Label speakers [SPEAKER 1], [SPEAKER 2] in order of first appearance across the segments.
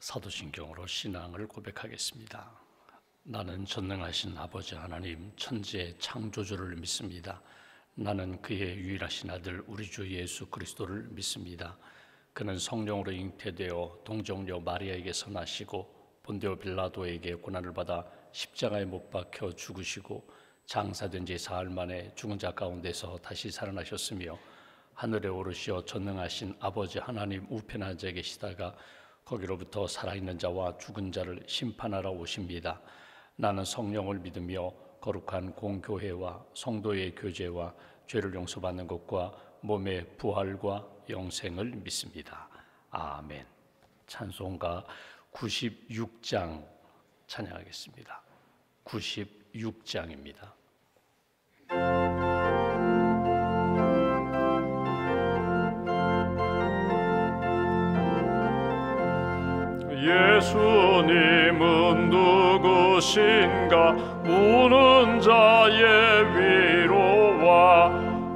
[SPEAKER 1] 사도신경으로 신앙을 고백하겠습니다. 나는 전능하신 아버지 하나님 천지의 창조주를 믿습니다. 나는 그의 유일하신 아들 우리 주 예수 그리스도를 믿습니다. 그는 성령으로 잉태되어 동정녀 마리아에게서 나시고 본디오 빌라도에게 고난을 받아 십자가에 못 박혀 죽으시고 장사된 지 사흘 만에 죽은 자 가운데서 다시 살아나셨으며 하늘에 오르시어 전능하신 아버지 하나님 우편에 앉아 계시다가 거기로부터 살아있는 자와 죽은 자를 심판하러 오십니다. 나는 성령을 믿으며 거룩한 공교회와 성도의 교제와 죄를 용서받는 것과 몸의 부활과 영생을 믿습니다. 아멘. 찬송가 96장 찬양하겠습니다. 96장입니다.
[SPEAKER 2] 예수님은 누구신가? 우는 자의 위로와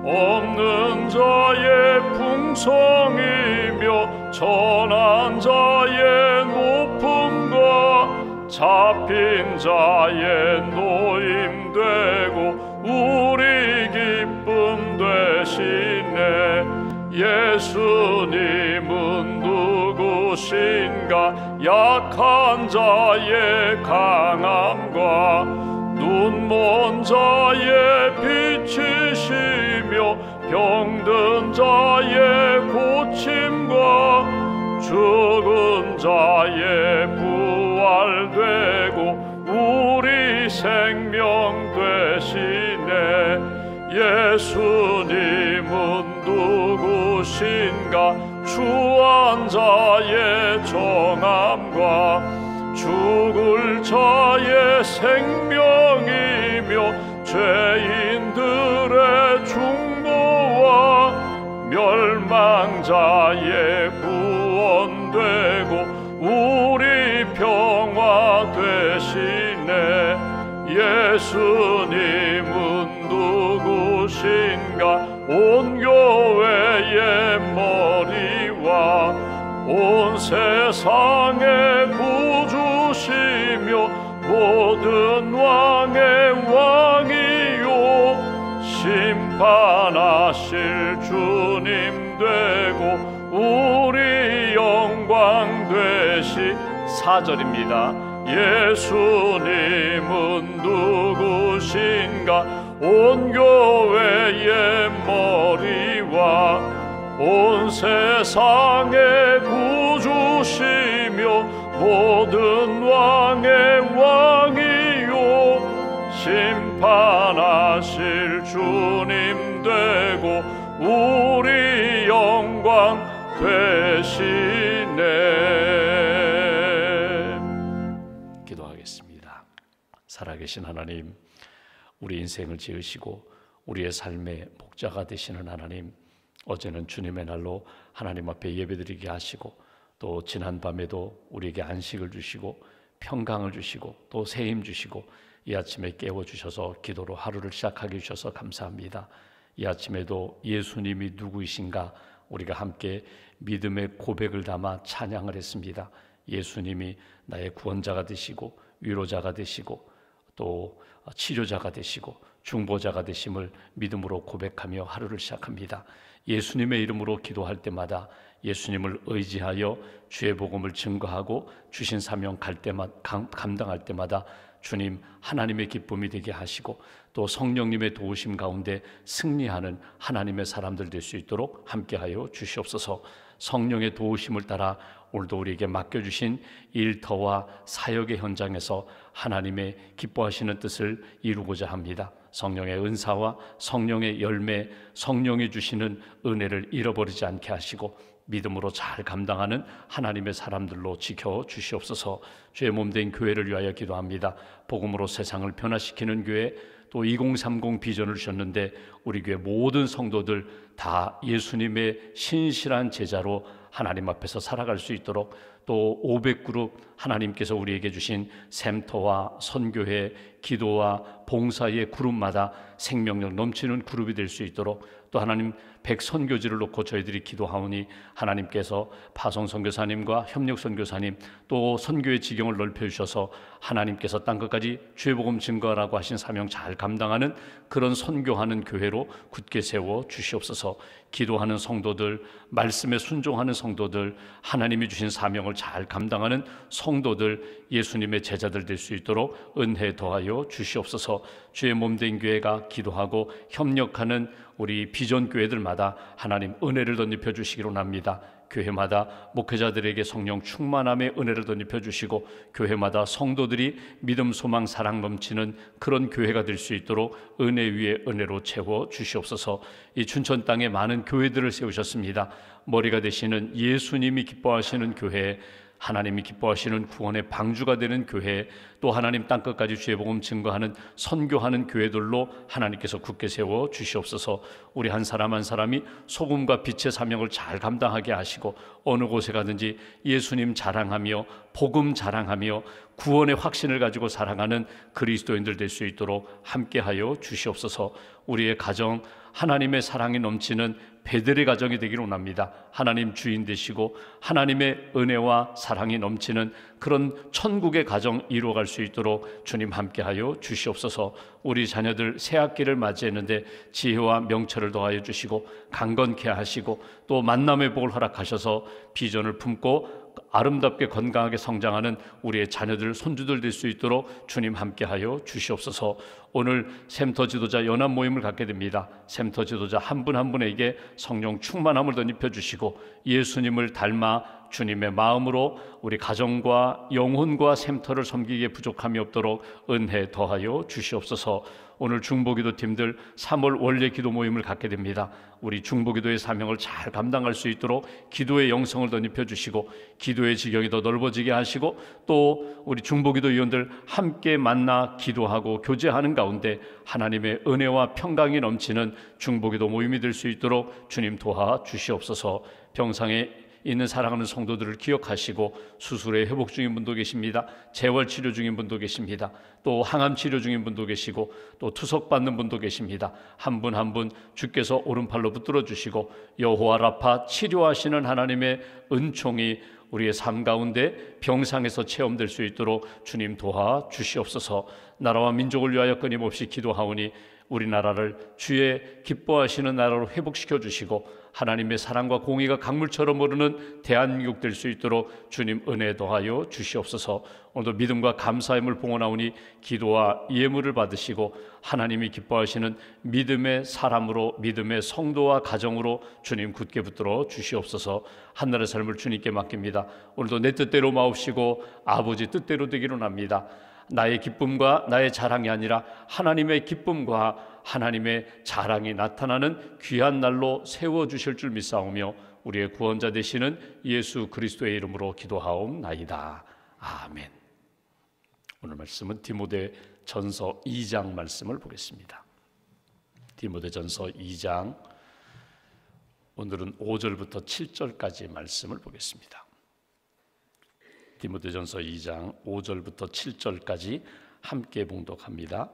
[SPEAKER 2] 없는 자의 풍성이며 천한 자의 높음과 잡힌 자의 노임 되고 우리 기쁨 되시네. 예수님은 누구신가? 약한 자의 강함과 눈먼 자의 빛이시며 병든 자의 고침과 죽은 자의 부활되고 우리 생명 되시네. 예수님은 누구신가? 추한 자의 정함과 죽을 자의 생명이며 죄인들의 중보와 멸망자의 구원되고 우리 평화 되시네. 예수님은 누구신가? 온 교회의 머리와 온 세상의 구주시며 모든 왕의 왕이요 심판하실 주님 되고 우리 영광 되시. 4절입니다. 예수님은 누구신가? 온 교회의 머리와 온 세상의 구주시며 모든 왕의 왕이요 심판하실 주님 되고 우리 영광 되시네.
[SPEAKER 1] 기도하겠습니다. 살아계신 하나님, 우리 인생을 지으시고 우리의 삶의 목자가 되시는 하나님, 어제는 주님의 날로 하나님 앞에 예배드리게 하시고 또 지난 밤에도 우리에게 안식을 주시고 평강을 주시고 또 새 힘 주시고 이 아침에 깨워주셔서 기도로 하루를 시작하게 주셔서 감사합니다. 이 아침에도 예수님이 누구이신가 우리가 함께 믿음의 고백을 담아 찬양을 했습니다. 예수님이 나의 구원자가 되시고 위로자가 되시고 또 치료자가 되시고 중보자가 되심을 믿음으로 고백하며 하루를 시작합니다. 예수님의 이름으로 기도할 때마다 예수님을 의지하여 주의 복음을 증거하고 주신 사명 감당할 때마다 주님 하나님의 기쁨이 되게 하시고 또 성령님의 도우심 가운데 승리하는 하나님의 사람들 될 수 있도록 함께하여 주시옵소서. 성령의 도우심을 따라 오늘도 우리에게 맡겨주신 일터와 사역의 현장에서 하나님의 기뻐하시는 뜻을 이루고자 합니다. 성령의 은사와 성령의 열매, 성령이 주시는 은혜를 잃어버리지 않게 하시고 믿음으로 잘 감당하는 하나님의 사람들로 지켜주시옵소서. 주의 몸된 교회를 위하여 기도합니다. 복음으로 세상을 변화시키는 교회, 또 2030 비전을 주셨는데 우리 교회 모든 성도들 다 예수님의 신실한 제자로 하나님 앞에서 살아갈 수 있도록 또 500그룹 하나님께서 우리에게 주신 샘터와 선교회, 기도와 봉사의 그룹마다 생명력 넘치는 그룹이 될 수 있도록 또 하나님 100선교지를 놓고 저희들이 기도하오니 하나님께서 파송 선교사님과 협력 선교사님 또 선교의 지경을 넓혀주셔서 하나님께서 땅끝까지 주의 복음 증거하라고 하신 사명 잘 감당하는 그런 선교하는 교회로 굳게 세워 주시옵소서. 기도하는 성도들, 말씀에 순종하는 성도들, 하나님이 주신 사명을 잘 감당하는 성도들, 예수님의 제자들 될 수 있도록 은혜 더하여 주시옵소서. 주의 몸된 교회가 기도하고 협력하는 우리 비전 교회들마다 하나님 은혜를 덧입혀 주시기로 납니다. 교회마다 목회자들에게 성령 충만함의 은혜를 덧입혀 주시고 교회마다 성도들이 믿음, 소망, 사랑 넘치는 그런 교회가 될 수 있도록 은혜 위에 은혜로 채워 주시옵소서. 이 춘천 땅에 많은 교회들을 세우셨습니다. 머리가 되시는 예수님이 기뻐하시는 교회, 하나님이 기뻐하시는 구원의 방주가 되는 교회, 또 하나님 땅끝까지 주의 복음 증거하는 선교하는 교회들로 하나님께서 굳게 세워 주시옵소서. 우리 한 사람 한 사람이 소금과 빛의 사명을 잘 감당하게 하시고 어느 곳에 가든지 예수님 자랑하며 복음 자랑하며 구원의 확신을 가지고 살아가는 그리스도인들 될 수 있도록 함께하여 주시옵소서. 우리의 가정 하나님의 사랑이 넘치는 베델의 가정이 되기를 원합니다. 하나님 주인 되시고 하나님의 은혜와 사랑이 넘치는 그런 천국의 가정 이루어갈 수 있도록 주님 함께하여 주시옵소서. 우리 자녀들 새 학기를 맞이했는데 지혜와 명철을 더하여 주시고 강건케 하시고 또 만남의 복을 허락하셔서 비전을 품고 아름답게 건강하게 성장하는 우리의 자녀들, 손주들 될 수 있도록 주님 함께하여 주시옵소서. 오늘 샘터 지도자 연합 모임을 갖게 됩니다. 샘터 지도자 한 분 한 분에게 성령 충만함을 덧입혀 주시고 예수님을 닮아 주님의 마음으로 우리 가정과 영혼과 샘터를 섬기기에 부족함이 없도록 은혜 더하여 주시옵소서. 오늘 중보기도 팀들 3월 원래 기도 모임을 갖게 됩니다. 우리 중보기도의 사명을 잘 감당할 수 있도록 기도의 영성을 덧입혀 주시고 기도의 지경이 더 넓어지게 하시고 또 우리 중보기도 위원들 함께 만나 기도하고 교제하는 가운데 하나님의 은혜와 평강이 넘치는 중보기도 모임이 될 수 있도록 주님 도와 주시옵소서. 병상에 있는 사랑하는 성도들을 기억하시고 수술에 회복 중인 분도 계십니다. 재활 치료 중인 분도 계십니다. 또 항암 치료 중인 분도 계시고 또 투석받는 분도 계십니다. 한 분 한 분 주께서 오른팔로 붙들어 주시고 여호와 라파 치료하시는 하나님의 은총이 우리의 삶 가운데 병상에서 체험될 수 있도록 주님 도와 주시옵소서. 나라와 민족을 위하여 끊임없이 기도하오니 우리나라를 주의 기뻐하시는 나라로 회복시켜 주시고 하나님의 사랑과 공의가 강물처럼 오르는 대한민국 될 수 있도록 주님 은혜 더하여 주시옵소서. 오늘도 믿음과 감사함을 봉헌하오니 기도와 예물을 받으시고 하나님이 기뻐하시는 믿음의 사람으로 믿음의 성도와 가정으로 주님 굳게 붙들어 주시옵소서. 한나라의 삶을 주님께 맡깁니다. 오늘도 내 뜻대로 마옵시고 아버지 뜻대로 되기로 납니다. 나의 기쁨과 나의 자랑이 아니라 하나님의 기쁨과 하나님의 자랑이 나타나는 귀한 날로 세워주실 줄 믿사오며 우리의 구원자 되시는 예수 그리스도의 이름으로 기도하옵나이다. 아멘. 오늘 말씀은 디모데전서 2장 말씀을 보겠습니다. 디모데전서 2장 오늘은 5절부터 7절까지 말씀을 보겠습니다. 디모데전서 2장 5절부터 7절까지 함께 봉독합니다.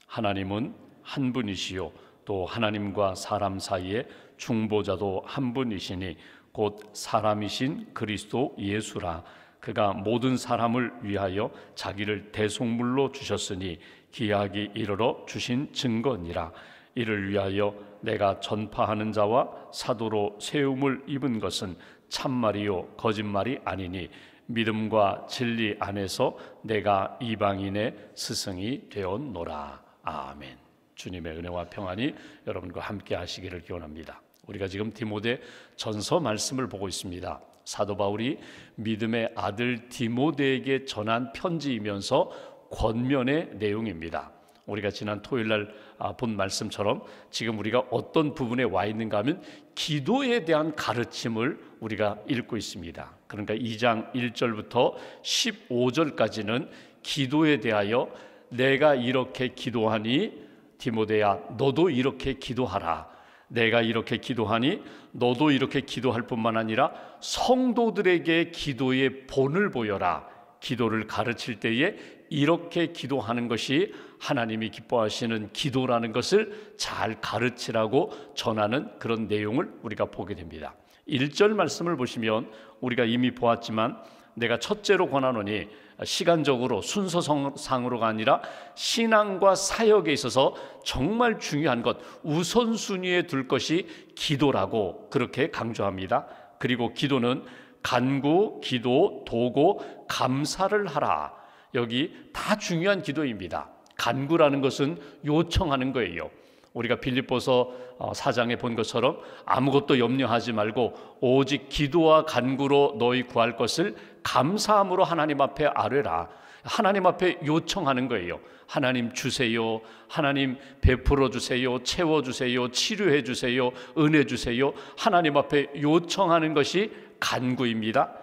[SPEAKER 1] 하나님은 한 분이시요 또 하나님과 사람 사이에 중보자도 한 분이시니 곧 사람이신 그리스도 예수라. 그가 모든 사람을 위하여 자기를 대속물로 주셨으니 기약이 이르러 주신 증거니라. 이를 위하여 내가 전파하는 자와 사도로 세움을 입은 것은 참말이요 거짓말이 아니니 믿음과 진리 안에서 내가 이방인의 스승이 되었노라. 아멘. 주님의 은혜와 평안이 여러분과 함께 하시기를 기원합니다. 우리가 지금 디모데 전서 말씀을 보고 있습니다. 사도 바울이 믿음의 아들 디모데에게 전한 편지이면서 권면의 내용입니다. 우리가 지난 토요일날 본 말씀처럼 지금 우리가 어떤 부분에 와 있는가 하면 기도에 대한 가르침을 우리가 읽고 있습니다. 그러니까 2장 1절부터 15절까지는 기도에 대하여 내가 이렇게 기도하니 디모데야 너도 이렇게 기도하라. 내가 이렇게 기도하니 너도 이렇게 기도할 뿐만 아니라 성도들에게 기도의 본을 보여라. 기도를 가르칠 때에 이렇게 기도하는 것이 하나님이 기뻐하시는 기도라는 것을 잘 가르치라고 전하는 그런 내용을 우리가 보게 됩니다. 1절 말씀을 보시면 우리가 이미 보았지만 내가 첫째로 권하노니, 시간적으로 순서상으로가 아니라 신앙과 사역에 있어서 정말 중요한 것, 우선순위에 둘 것이 기도라고 그렇게 강조합니다. 그리고 기도는 간구, 기도, 도고, 감사를 하라. 여기 다 중요한 기도입니다. 간구라는 것은 요청하는 거예요. 우리가 빌립보서 4장에 본 것처럼 아무것도 염려하지 말고 오직 기도와 간구로 너희 구할 것을 감사함으로 하나님 앞에 아뢰라. 하나님 앞에 요청하는 거예요. 하나님 주세요. 하나님 베풀어 주세요. 채워 주세요. 치료해 주세요. 은혜 주세요. 하나님 앞에 요청하는 것이 간구입니다.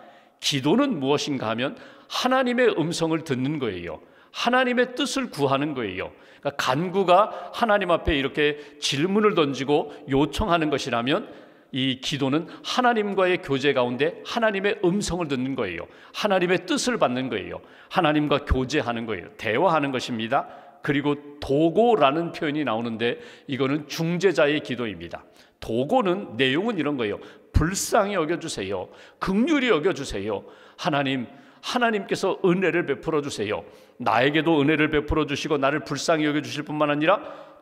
[SPEAKER 1] 기도는 무엇인가 하면 하나님의 음성을 듣는 거예요. 하나님의 뜻을 구하는 거예요. 그러니까 간구가 하나님 앞에 이렇게 질문을 던지고 요청하는 것이라면 이 기도는 하나님과의 교제 가운데 하나님의 음성을 듣는 거예요. 하나님의 뜻을 받는 거예요. 하나님과 교제하는 거예요. 대화하는 것입니다. 그리고 도고라는 표현이 나오는데 이거는 중재자의 기도입니다. 도고는 내용은 이런 거예요. 불쌍히 여겨주세요. 긍휼히 여겨주세요. 하나님께서 은혜를 베풀어 주세요. 나에게도 은혜를 베풀어 주시고 나를 불쌍히 여겨주실 뿐만 아니라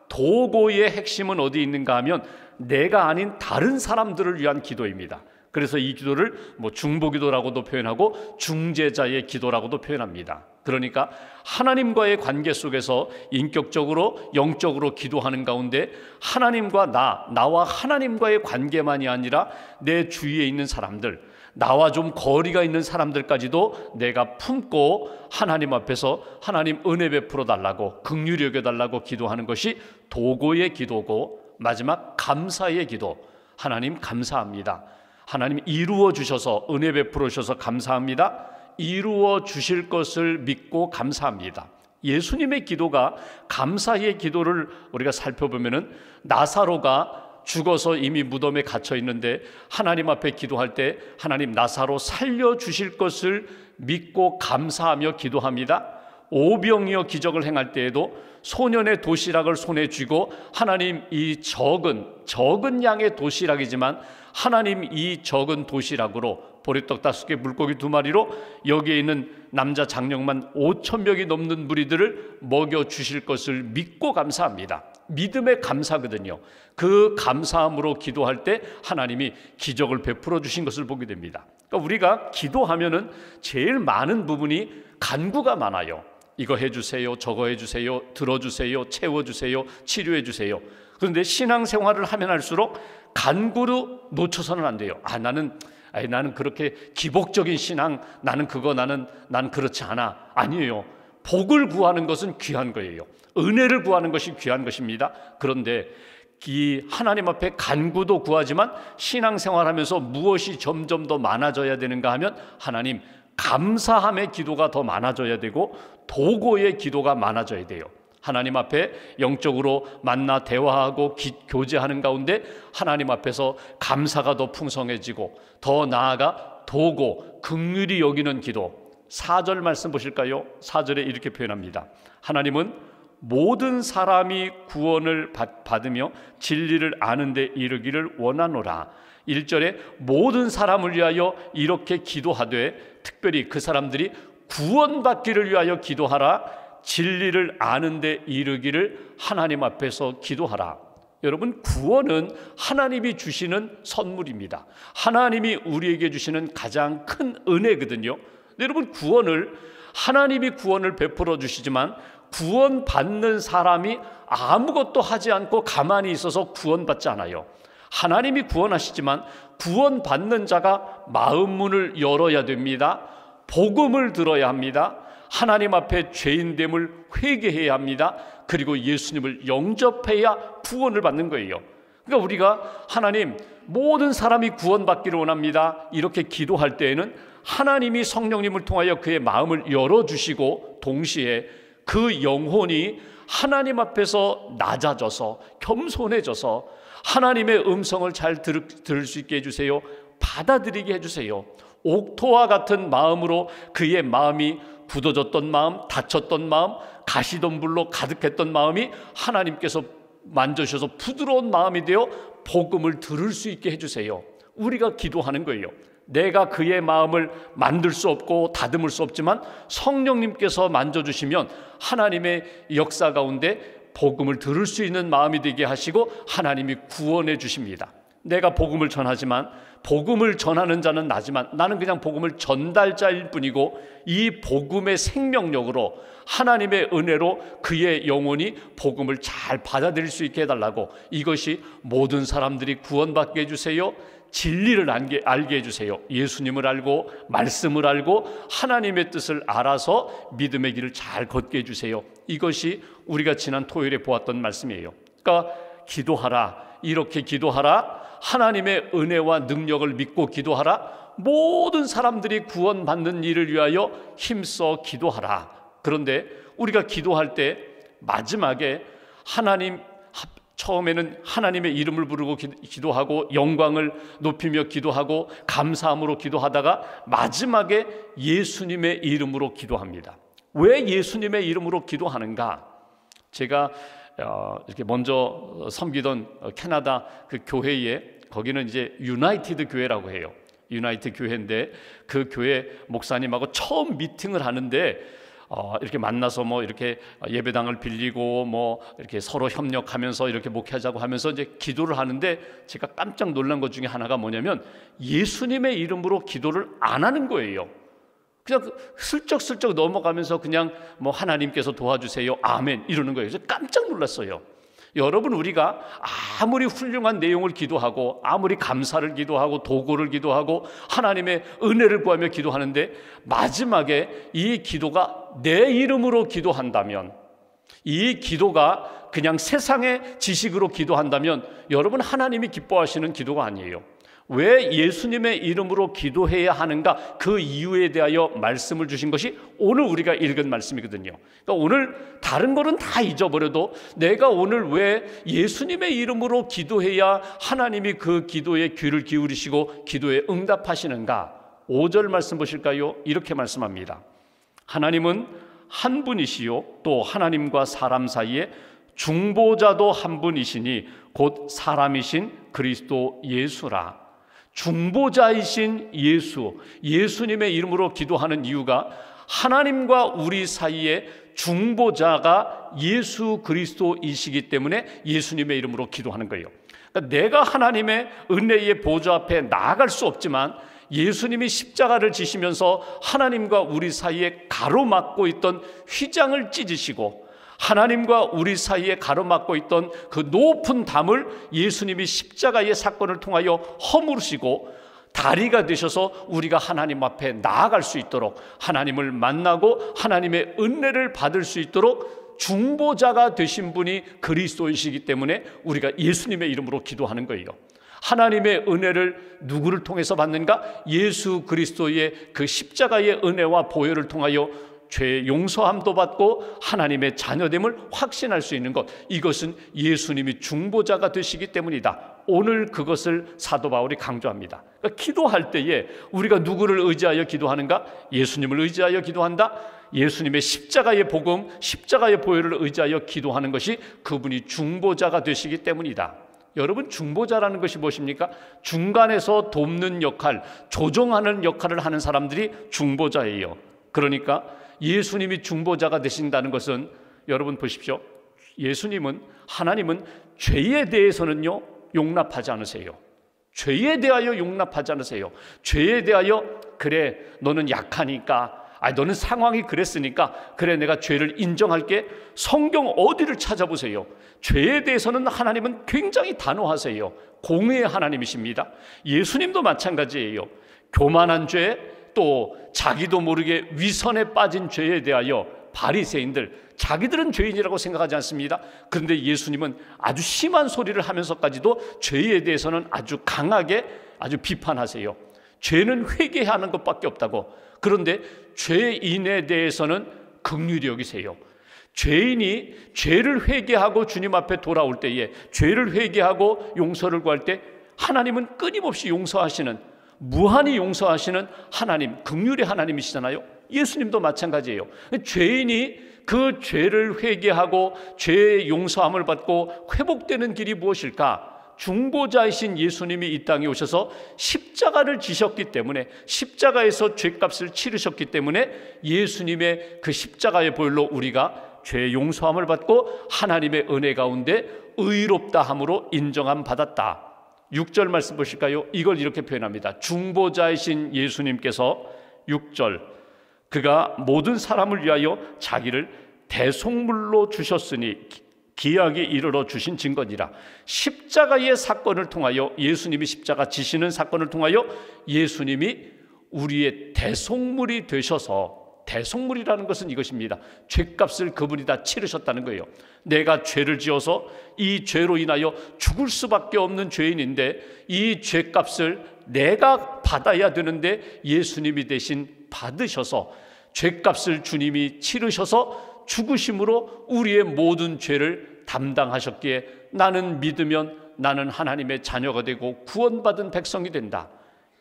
[SPEAKER 1] 도고의 핵심은 어디 있는가 하면 내가 아닌 다른 사람들을 위한 기도입니다. 그래서 이 기도를 중보기도라고도 표현하고 중재자의 기도라고도 표현합니다. 그러니까 하나님과의 관계 속에서 인격적으로 영적으로 기도하는 가운데 하나님과 나와 하나님과의 관계만이 아니라 내 주위에 있는 사람들, 나와 좀 거리가 있는 사람들까지도 내가 품고 하나님 앞에서 하나님 은혜 베풀어 달라고, 긍휼히 여겨 달라고 기도하는 것이 도고의 기도고, 마지막 감사의 기도. 하나님 감사합니다. 하나님 이루어 주셔서, 은혜 베풀어 주셔서 감사합니다. 이루어 주실 것을 믿고 감사합니다. 예수님의 기도가 감사의 기도를 우리가 살펴보면은 나사로가 죽어서 이미 무덤에 갇혀 있는데 하나님 앞에 기도할 때 하나님 나사로 살려주실 것을 믿고 감사하며 기도합니다. 오병이어 기적을 행할 때에도 소년의 도시락을 손에 쥐고 하나님 이 적은 양의 도시락이지만 하나님 이 적은 도시락으로 보리떡 5개 물고기 2마리로 여기에 있는 남자 장령만 5,000명이 넘는 무리들을 먹여주실 것을 믿고 감사합니다. 믿음의 감사거든요. 그 감사함으로 기도할 때 하나님이 기적을 베풀어 주신 것을 보게 됩니다. 그러니까 우리가 기도하면은 제일 많은 부분이 간구가 많아요. 이거 해주세요, 저거 해주세요, 들어주세요, 채워주세요, 치료해주세요. 그런데 신앙생활을 하면 할수록 간구로 놓쳐서는 안 돼요. 나는 그렇게 기복적인 신앙, 나는 그렇지 않아. 아니에요. 복을 구하는 것은 귀한 거예요. 은혜를 구하는 것이 귀한 것입니다. 그런데 이 하나님 앞에 간구도 구하지만 신앙생활하면서 무엇이 점점 더 많아져야 되는가 하면 하나님 감사함의 기도가 더 많아져야 되고 도고의 기도가 많아져야 돼요. 하나님 앞에 영적으로 만나 대화하고 교제하는 가운데 하나님 앞에서 감사가 더 풍성해지고 더 나아가 도고 긍휼히 여기는 기도. 4절 말씀 보실까요? 4절에 이렇게 표현합니다. 하나님은 모든 사람이 구원을 받으며 진리를 아는 데 이르기를 원하노라. 1절에 모든 사람을 위하여 이렇게 기도하되, 특별히 그 사람들이 구원받기를 위하여 기도하라. 진리를 아는 데 이르기를 하나님 앞에서 기도하라. 여러분, 구원은 하나님이 주시는 선물입니다. 하나님이 우리에게 주시는 가장 큰 은혜거든요. 여러분, 하나님이 구원을 베풀어 주시지만 구원받는 사람이 아무것도 하지 않고 가만히 있어서 구원받지 않아요. 하나님이 구원하시지만 구원받는 자가 마음 문을 열어야 됩니다. 복음을 들어야 합니다. 하나님 앞에 죄인됨을 회개해야 합니다. 그리고 예수님을 영접해야 구원을 받는 거예요. 그러니까 우리가 하나님, 모든 사람이 구원받기를 원합니다, 이렇게 기도할 때에는 하나님이 성령님을 통하여 그의 마음을 열어주시고 동시에 그 영혼이 하나님 앞에서 낮아져서 겸손해져서 하나님의 음성을 잘 들을 수 있게 해주세요. 받아들이게 해주세요. 옥토와 같은 마음으로 그의 마음이 굳어졌던 마음, 다쳤던 마음, 가시덤불로 가득했던 마음이 하나님께서 만져주셔서 부드러운 마음이 되어 복음을 들을 수 있게 해주세요. 우리가 기도하는 거예요. 내가 그의 마음을 만들 수 없고 다듬을 수 없지만 성령님께서 만져주시면 하나님의 역사 가운데 복음을 들을 수 있는 마음이 되게 하시고 하나님이 구원해 주십니다. 내가 복음을 전하지만 복음을 전하는 자는 나지만 나는 그냥 복음을 전달자일 뿐이고 이 복음의 생명력으로 하나님의 은혜로 그의 영혼이 복음을 잘 받아들일 수 있게 해달라고, 이것이 모든 사람들이 구원받게 해주세요. 진리를 알게 해주세요. 예수님을 알고 말씀을 알고 하나님의 뜻을 알아서 믿음의 길을 잘 걷게 해주세요. 이것이 우리가 지난 토요일에 보았던 말씀이에요. 그러니까 기도하라, 이렇게 기도하라, 하나님의 은혜와 능력을 믿고 기도하라, 모든 사람들이 구원받는 일을 위하여 힘써 기도하라. 그런데 우리가 기도할 때 마지막에 처음에는 하나님의 이름을 부르고 기도하고 영광을 높이며 기도하고 감사함으로 기도하다가 마지막에 예수님의 이름으로 기도합니다. 왜 예수님의 이름으로 기도하는가? 제가 이렇게 먼저 섬기던 캐나다 그 교회에, 거기는 이제 유나이티드 교회라고 해요. 유나이티드 교회인데 그 교회 목사님하고 처음 미팅을 하는데 이렇게 만나서 뭐 이렇게 예배당을 빌리고 뭐 이렇게 서로 협력하면서 이렇게 목회하자고 하면서 이제 기도를 하는데 제가 깜짝 놀란 것 중에 하나가 뭐냐면 예수님의 이름으로 기도를 안 하는 거예요. 그냥 슬쩍슬쩍 넘어가면서 그냥 뭐 하나님께서 도와주세요, 아멘 이러는 거예요. 그래서 깜짝 놀랐어요. 여러분, 우리가 아무리 훌륭한 내용을 기도하고 아무리 감사를 기도하고 도구를 기도하고 하나님의 은혜를 구하며 기도하는데 마지막에 이 기도가 내 이름으로 기도한다면, 이 기도가 그냥 세상의 지식으로 기도한다면 여러분, 하나님이 기뻐하시는 기도가 아니에요. 왜 예수님의 이름으로 기도해야 하는가? 그 이유에 대하여 말씀을 주신 것이 오늘 우리가 읽은 말씀이거든요. 그러니까 오늘 다른 거는 다 잊어버려도 내가 오늘 왜 예수님의 이름으로 기도해야 하나님이 그 기도에 귀를 기울이시고 기도에 응답하시는가? 5절 말씀 보실까요? 이렇게 말씀합니다. 하나님은 한 분이시요 또 하나님과 사람 사이에 중보자도 한 분이시니 곧 사람이신 그리스도 예수라. 중보자이신 예수, 예수님의 이름으로 기도하는 이유가 하나님과 우리 사이에 중보자가 예수 그리스도이시기 때문에 예수님의 이름으로 기도하는 거예요. 그러니까 내가 하나님의 은혜의 보좌 앞에 나아갈 수 없지만 예수님이 십자가를 지시면서 하나님과 우리 사이에 가로막고 있던 휘장을 찢으시고 하나님과 우리 사이에 가로막고 있던 그 높은 담을 예수님이 십자가의 사건을 통하여 허물으시고 다리가 되셔서 우리가 하나님 앞에 나아갈 수 있도록, 하나님을 만나고 하나님의 은혜를 받을 수 있도록 중보자가 되신 분이 그리스도이시기 때문에 우리가 예수님의 이름으로 기도하는 거예요. 하나님의 은혜를 누구를 통해서 받는가? 예수 그리스도의 그 십자가의 은혜와 보혈을 통하여 죄의 용서함도 받고 하나님의 자녀됨을 확신할 수 있는 것, 이것은 예수님이 중보자가 되시기 때문이다. 오늘 그것을 사도 바울이 강조합니다. 그러니까 기도할 때에 우리가 누구를 의지하여 기도하는가? 예수님을 의지하여 기도한다. 예수님의 십자가의 복음, 십자가의 보혈을 의지하여 기도하는 것이 그분이 중보자가 되시기 때문이다. 여러분, 중보자라는 것이 무엇입니까? 중간에서 돕는 역할, 조정하는 역할을 하는 사람들이 중보자예요. 그러니까 예수님이 중보자가 되신다는 것은, 여러분 보십시오, 예수님은, 하나님은 죄에 대해서는요 용납하지 않으세요. 죄에 대하여 용납하지 않으세요. 죄에 대하여 그래 너는 약하니까, 너는 상황이 그랬으니까 그래 내가 죄를 인정할게. 성경 어디를 찾아보세요. 죄에 대해서는 하나님은 굉장히 단호하세요. 공의의 하나님이십니다. 예수님도 마찬가지예요. 교만한 죄, 또 자기도 모르게 위선에 빠진 죄에 대하여 바리새인들, 자기들은 죄인이라고 생각하지 않습니다. 그런데 예수님은 아주 심한 소리를 하면서까지도 죄에 대해서는 아주 강하게 아주 비판하세요. 죄는 회개하는 것밖에 없다고. 그런데 죄인에 대해서는 긍휼히 여기세요. 죄인이 죄를 회개하고 주님 앞에 돌아올 때에, 죄를 회개하고 용서를 구할 때 하나님은 끊임없이 용서하시는, 무한히 용서하시는 하나님, 긍휼의 하나님이시잖아요. 예수님도 마찬가지예요. 죄인이 그 죄를 회개하고 죄의 용서함을 받고 회복되는 길이 무엇일까? 중보자이신 예수님이 이 땅에 오셔서 십자가를 지셨기 때문에, 십자가에서 죄값을 치르셨기 때문에 예수님의 그 십자가의 보혈로 우리가 죄의 용서함을 받고 하나님의 은혜 가운데 의롭다 함으로 인정함 받았다. 6절 말씀 보실까요? 이걸 이렇게 표현합니다. 중보자이신 예수님께서 6절, 그가 모든 사람을 위하여 자기를 대속물로 주셨으니 기약이 이르러 주신 증거니라. 십자가의 사건을 통하여, 예수님이 십자가 지시는 사건을 통하여 예수님이 우리의 대속물이 되셔서, 대속물이라는 것은 이것입니다. 죄값을 그분이 다 치르셨다는 거예요. 내가 죄를 지어서 이 죄로 인하여 죽을 수밖에 없는 죄인인데 이 죄값을 내가 받아야 되는데 예수님이 대신 받으셔서, 죄값을 주님이 치르셔서 죽으심으로 우리의 모든 죄를 담당하셨기에 나는 믿으면 나는 하나님의 자녀가 되고 구원받은 백성이 된다.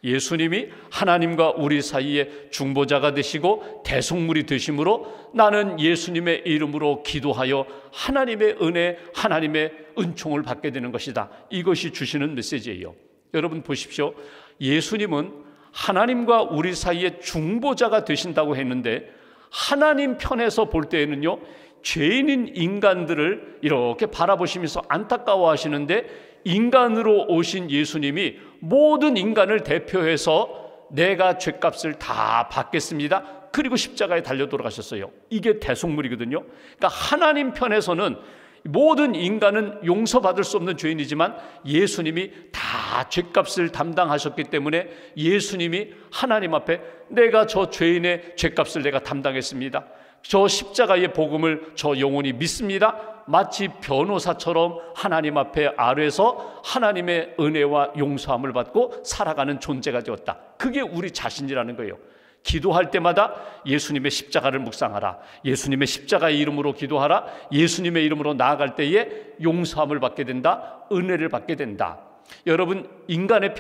[SPEAKER 1] 예수님이 하나님과 우리 사이에 중보자가 되시고 대속물이 되심으로 나는 예수님의 이름으로 기도하여 하나님의 은혜, 하나님의 은총을 받게 되는 것이다. 이것이 주시는 메시지예요. 여러분 보십시오. 예수님은 하나님과 우리 사이에 중보자가 되신다고 했는데, 하나님 편에서 볼 때에는요, 죄인인 인간들을 이렇게 바라보시면서 안타까워하시는데, 인간으로 오신 예수님이 모든 인간을 대표해서 내가 죄값을 다 받겠습니다, 그리고 십자가에 달려 돌아가셨어요. 이게 대속물이거든요. 그러니까 하나님 편에서는 모든 인간은 용서받을 수 없는 죄인이지만 예수님이 다 죄값을 담당하셨기 때문에 예수님이 하나님 앞에 내가 저 죄인의 죄값을 내가 담당했습니다, 저 십자가의 복음을 저 영원히 믿습니다, 마치 변호사처럼 하나님 앞에 아뢰서 하나님의 은혜와 용서함을 받고 살아가는 존재가 되었다. 그게 우리 자신이라는 거예요. 기도할 때마다 예수님의 십자가를 묵상하라, 예수님의 십자가의 이름으로 기도하라, 예수님의 이름으로 나아갈 때에 용서함을 받게 된다, 은혜를 받게 된다. 여러분, 인간의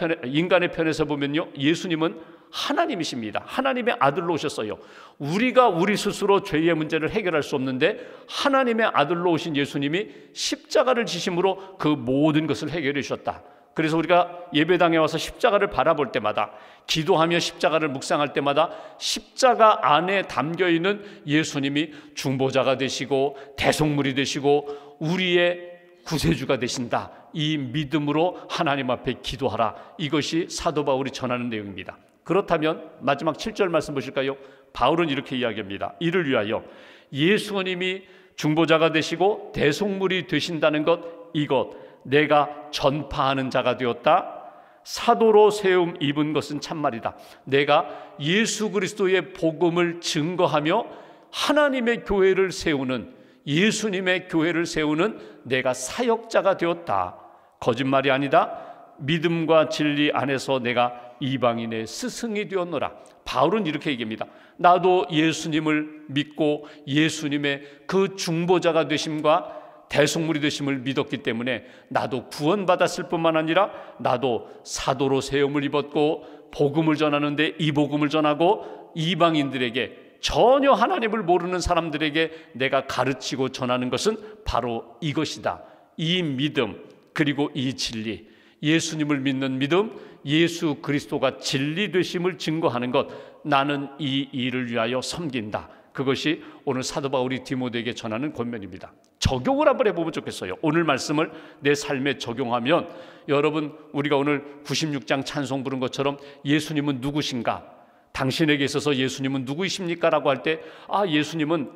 [SPEAKER 1] 편에서 보면요, 예수님은 하나님이십니다. 하나님의 아들로 오셨어요. 우리가 우리 스스로 죄의 문제를 해결할 수 없는데 하나님의 아들로 오신 예수님이 십자가를 지심으로 그 모든 것을 해결해 주셨다. 그래서 우리가 예배당에 와서 십자가를 바라볼 때마다, 기도하며 십자가를 묵상할 때마다 십자가 안에 담겨있는 예수님이 중보자가 되시고 대속물이 되시고 우리의 구세주가 되신다, 이 믿음으로 하나님 앞에 기도하라. 이것이 사도 바울이 전하는 내용입니다. 그렇다면 마지막 7절 말씀 보실까요? 바울은 이렇게 이야기합니다. 이를 위하여 예수님이 중보자가 되시고 대속물이 되신다는 것, 이것 내가 전파하는 자가 되었다. 사도로 세움 입은 것은 참말이다. 내가 예수 그리스도의 복음을 증거하며 하나님의 교회를 세우는, 예수님의 교회를 세우는 내가 사역자가 되었다. 거짓말이 아니다. 믿음과 진리 안에서 내가 이방인의 스승이 되었노라. 바울은 이렇게 얘기합니다. 나도 예수님을 믿고 예수님의 그 중보자가 되심과 대속물이 되심을 믿었기 때문에 나도 구원받았을 뿐만 아니라 나도 사도로 세움을 입었고 복음을 전하는데 이 복음을 전하고 이방인들에게, 전혀 하나님을 모르는 사람들에게 내가 가르치고 전하는 것은 바로 이것이다. 이 믿음, 그리고 이 진리, 예수님을 믿는 믿음, 예수 그리스도가 진리 되심을 증거하는 것, 나는 이 일을 위하여 섬긴다. 그것이 오늘 사도 바울이 디모데에게 전하는 권면입니다. 적용을 한번 해보면 좋겠어요. 오늘 말씀을 내 삶에 적용하면, 여러분, 우리가 오늘 96장 찬송 부른 것처럼 예수님은 누구신가? 당신에게 있어서 예수님은 누구이십니까? 라고 할 때, 예수님은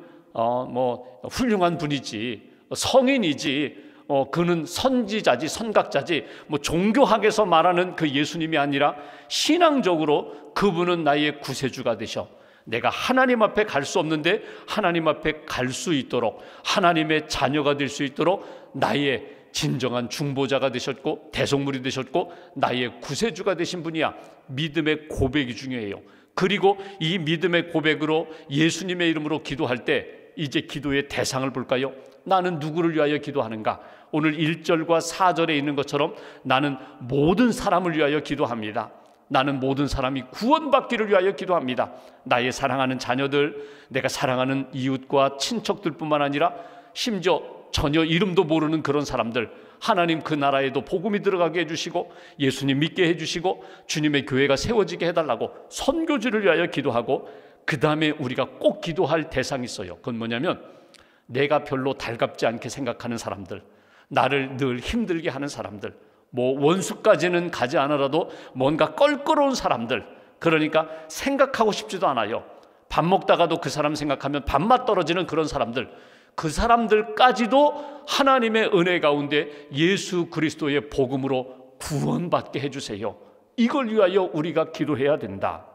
[SPEAKER 1] 훌륭한 분이지, 성인이지, 그는 선지자지, 선각자지, 종교학에서 말하는 그 예수님이 아니라 신앙적으로 그분은 나의 구세주가 되셔. 내가 하나님 앞에 갈 수 없는데 하나님 앞에 갈 수 있도록, 하나님의 자녀가 될 수 있도록 나의 진정한 중보자가 되셨고 대속물이 되셨고 나의 구세주가 되신 분이야. 믿음의 고백이 중요해요. 그리고 이 믿음의 고백으로 예수님의 이름으로 기도할 때 이제 기도의 대상을 볼까요? 나는 누구를 위하여 기도하는가? 오늘 1절과 4절에 있는 것처럼 나는 모든 사람을 위하여 기도합니다. 나는 모든 사람이 구원받기를 위하여 기도합니다. 나의 사랑하는 자녀들, 내가 사랑하는 이웃과 친척들뿐만 아니라 심지어 전혀 이름도 모르는 그런 사람들, 하나님 그 나라에도 복음이 들어가게 해주시고 예수님 믿게 해주시고 주님의 교회가 세워지게 해달라고 선교지를 위하여 기도하고, 그 다음에 우리가 꼭 기도할 대상이 있어요. 그건 뭐냐면 내가 별로 달갑지 않게 생각하는 사람들, 나를 늘 힘들게 하는 사람들, 뭐 원수까지는 가지 않아라도 뭔가 껄끄러운 사람들, 그러니까 생각하고 싶지도 않아요. 밥 먹다가도 그 사람 생각하면 밥맛 떨어지는 그런 사람들, 그 사람들까지도 하나님의 은혜 가운데 예수 그리스도의 복음으로 구원받게 해주세요. 이걸 위하여 우리가 기도해야 된다.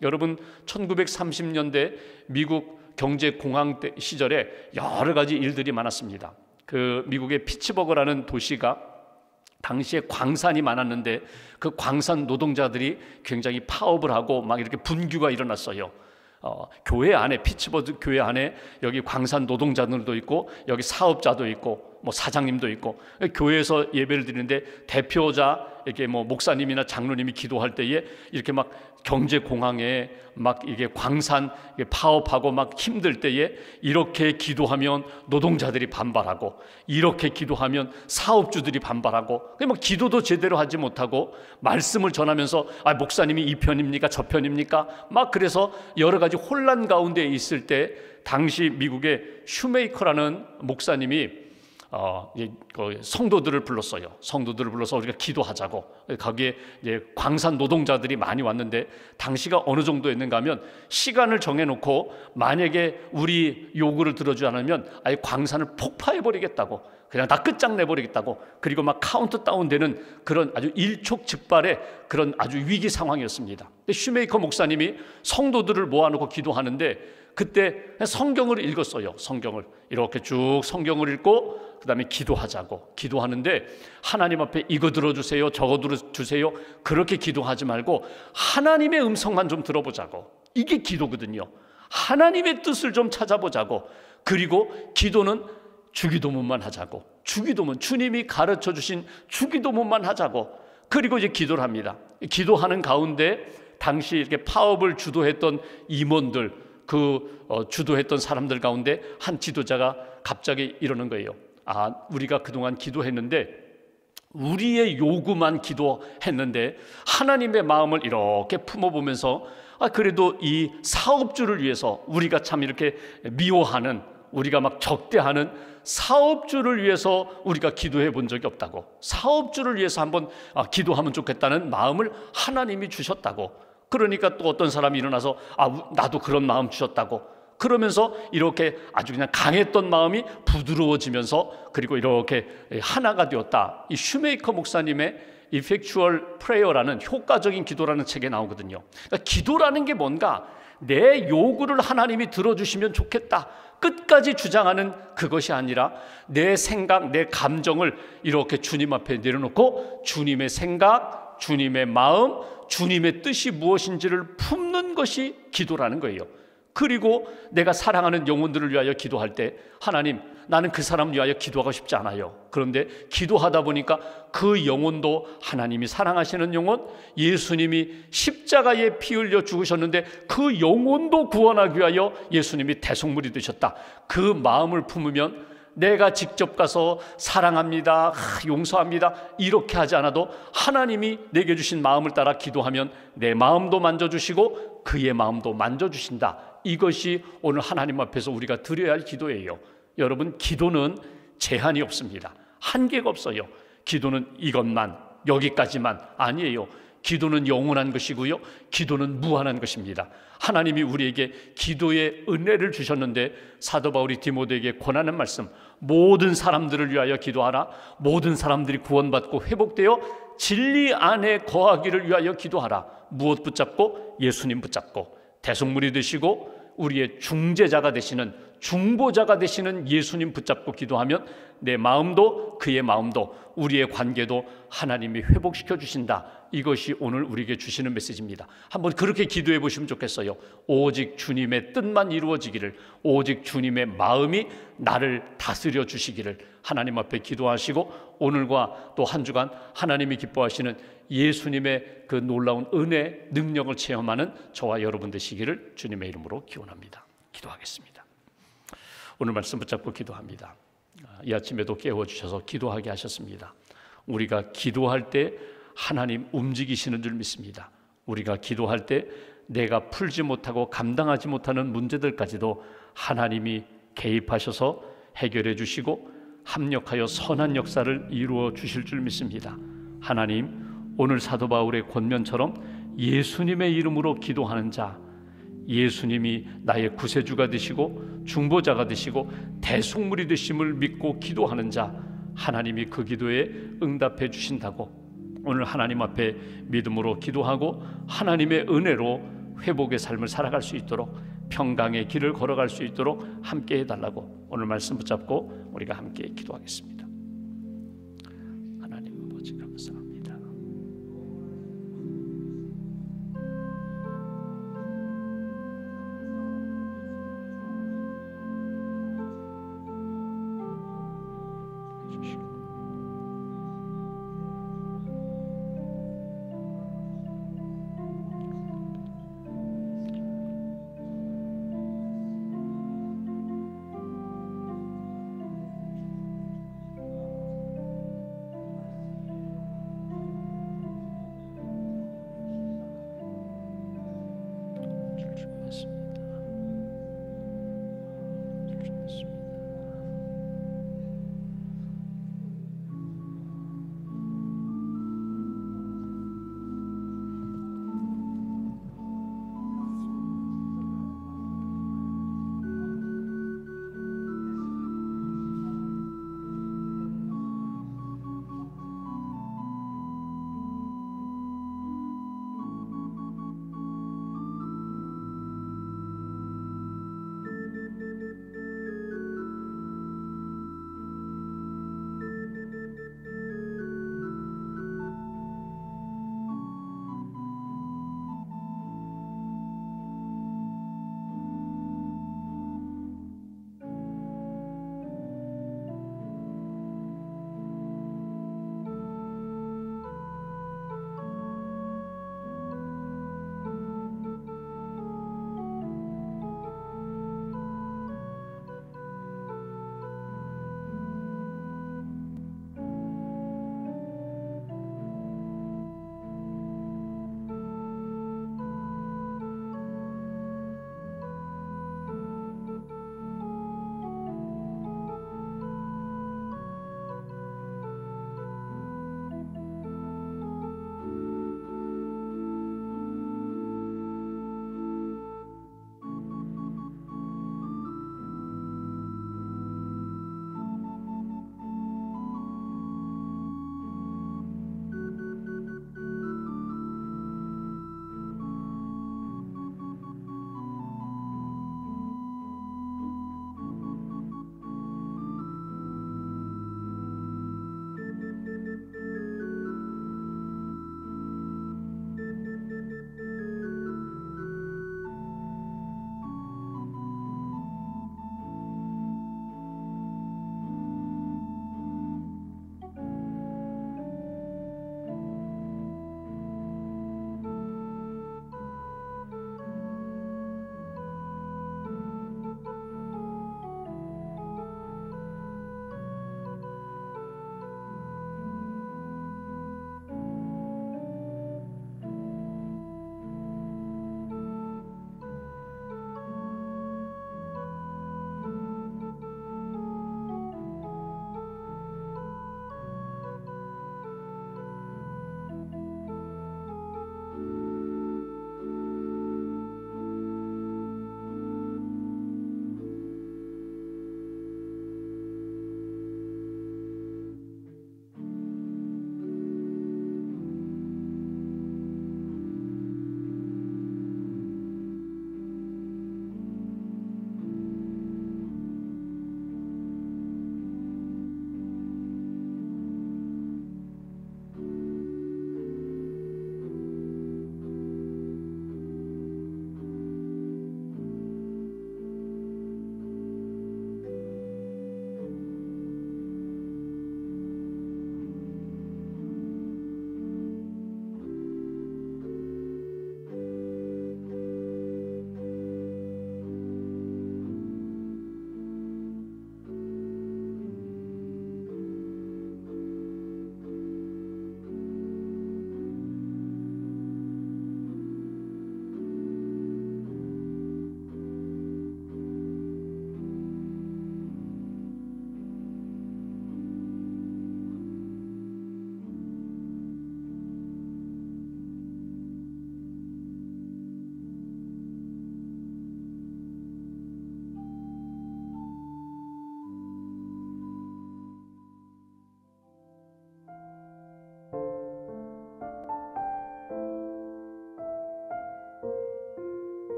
[SPEAKER 1] 여러분, 1930년대 미국 경제공황 시절에 여러 가지 일들이 많았습니다. 그 미국의 피츠버그라는 도시가 당시에 광산이 많았는데 그 광산 노동자들이 굉장히 파업을 하고 막 이렇게 분규가 일어났어요. 교회 안에, 피츠버그 교회 안에 여기 광산 노동자들도 있고 여기 사업자도 있고 뭐 사장님도 있고, 교회에서 예배를 드리는데 대표자 이렇게 뭐 목사님이나 장로님이 기도할 때에 이렇게 막 경제 공황에 막 이게 광산 파업하고 막 힘들 때에 이렇게 기도하면 노동자들이 반발하고, 이렇게 기도하면 사업주들이 반발하고, 막 기도도 제대로 하지 못하고 말씀을 전하면서 목사님이 이 편입니까 저 편입니까 막, 그래서 여러 가지 혼란 가운데 있을 때 당시 미국의 슈메이커라는 목사님이 성도들을 불렀어요. 성도들을 불러서 우리가 기도하자고. 거기에 이제 광산 노동자들이 많이 왔는데 당시가 어느 정도였는가 하면 시간을 정해놓고 만약에 우리 요구를 들어주지 않으면 아예 광산을 폭파해버리겠다고, 그냥 다 끝장내버리겠다고, 그리고 막 카운트다운 되는 그런 아주 일촉즉발의 그런 아주 위기 상황이었습니다. 근데 슈메이커 목사님이 성도들을 모아놓고 기도하는데 그때 성경을 읽었어요. 성경을 이렇게 쭉 성경을 읽고 그 다음에 기도하자고. 기도하는데 하나님 앞에 이거 들어주세요 저거 들어주세요 그렇게 기도하지 말고 하나님의 음성만 좀 들어보자고. 이게 기도거든요. 하나님의 뜻을 좀 찾아보자고. 그리고 기도는 주기도문만 하자고. 주기도문, 주님이 가르쳐 주신 주기도문만 하자고. 그리고 이제 기도를 합니다. 기도하는 가운데 당시 이렇게 파업을 주도했던 임원들, 주도했던 사람들 가운데 한 지도자가 갑자기 이러는 거예요. 우리가 그동안 기도했는데 우리의 요구만 기도했는데 하나님의 마음을 이렇게 품어보면서 그래도 이 사업주를 위해서 우리가 참 이렇게 미워하는, 우리가 막 적대하는 사업주를 위해서 우리가 기도해 본 적이 없다고. 사업주를 위해서 한번 기도하면 좋겠다는 마음을 하나님이 주셨다고. 그러니까 또 어떤 사람이 일어나서 나도 그런 마음 주셨다고. 그러면서 이렇게 아주 그냥 강했던 마음이 부드러워지면서 그리고 이렇게 하나가 되었다. 이 슈메이커 목사님의 Effectual Prayer라는 효과적인 기도라는 책에 나오거든요. 그러니까 기도라는 게 뭔가 내 요구를 하나님이 들어주시면 좋겠다 끝까지 주장하는 그것이 아니라 내 생각, 내 감정을 이렇게 주님 앞에 내려놓고 주님의 생각, 주님의 마음, 주님의 뜻이 무엇인지를 품는 것이 기도라는 거예요. 그리고 내가 사랑하는 영혼들을 위하여 기도할 때 하나님, 나는 그 사람을 위하여 기도하고 싶지 않아요. 그런데 기도하다 보니까 그 영혼도 하나님이 사랑하시는 영혼, 예수님이 십자가에 피 흘려 죽으셨는데 그 영혼도 구원하기 위하여 예수님이 대속물이 되셨다. 그 마음을 품으면 내가 직접 가서 사랑합니다, 용서합니다 이렇게 하지 않아도 하나님이 내게 주신 마음을 따라 기도하면 내 마음도 만져주시고 그의 마음도 만져주신다. 이것이 오늘 하나님 앞에서 우리가 드려야 할 기도예요. 여러분, 기도는 제한이 없습니다. 한계가 없어요. 기도는 이것만, 여기까지만 아니에요. 기도는 영원한 것이고요, 기도는 무한한 것입니다. 하나님이 우리에게 기도의 은혜를 주셨는데 사도 바울이 디모데에게 권하는 말씀, 모든 사람들을 위하여 기도하라. 모든 사람들이 구원받고 회복되어 진리 안에 거하기를 위하여 기도하라. 무엇 붙잡고? 예수님 붙잡고 대속물이 되시고 우리의 중재자가 되시는 중보자가 되시는 예수님 붙잡고 기도하면 내 마음도 그의 마음도 우리의 관계도 하나님이 회복시켜 주신다. 이것이 오늘 우리에게 주시는 메시지입니다. 한번 그렇게 기도해 보시면 좋겠어요. 오직 주님의 뜻만 이루어지기를, 오직 주님의 마음이 나를 다스려 주시기를 하나님 앞에 기도하시고, 오늘과 또 한 주간 하나님이 기뻐하시는 예수님의 그 놀라운 은혜, 능력을 체험하는 저와 여러분 되시기를 주님의 이름으로 기원합니다. 기도하겠습니다. 오늘 말씀 붙잡고 기도합니다. 이 아침에도 깨워주셔서 기도하게 하셨습니다. 우리가 기도할 때 하나님 움직이시는 줄 믿습니다. 우리가 기도할 때 내가 풀지 못하고 감당하지 못하는 문제들까지도 하나님이 개입하셔서 해결해 주시고 합력하여 선한 역사를 이루어 주실 줄 믿습니다. 하나님, 오늘 사도 바울의 권면처럼 예수님의 이름으로 기도하는 자, 예수님이 나의 구세주가 되시고 중보자가 되시고 대속물이 되심을 믿고 기도하는 자, 하나님이 그 기도에 응답해 주신다고 오늘 하나님 앞에 믿음으로 기도하고 하나님의 은혜로 회복의 삶을 살아갈 수 있도록, 평강의 길을 걸어갈 수 있도록 함께 해달라고 오늘 말씀 붙잡고 우리가 함께 기도하겠습니다. 하나님 아버지 감사합니다. 주시고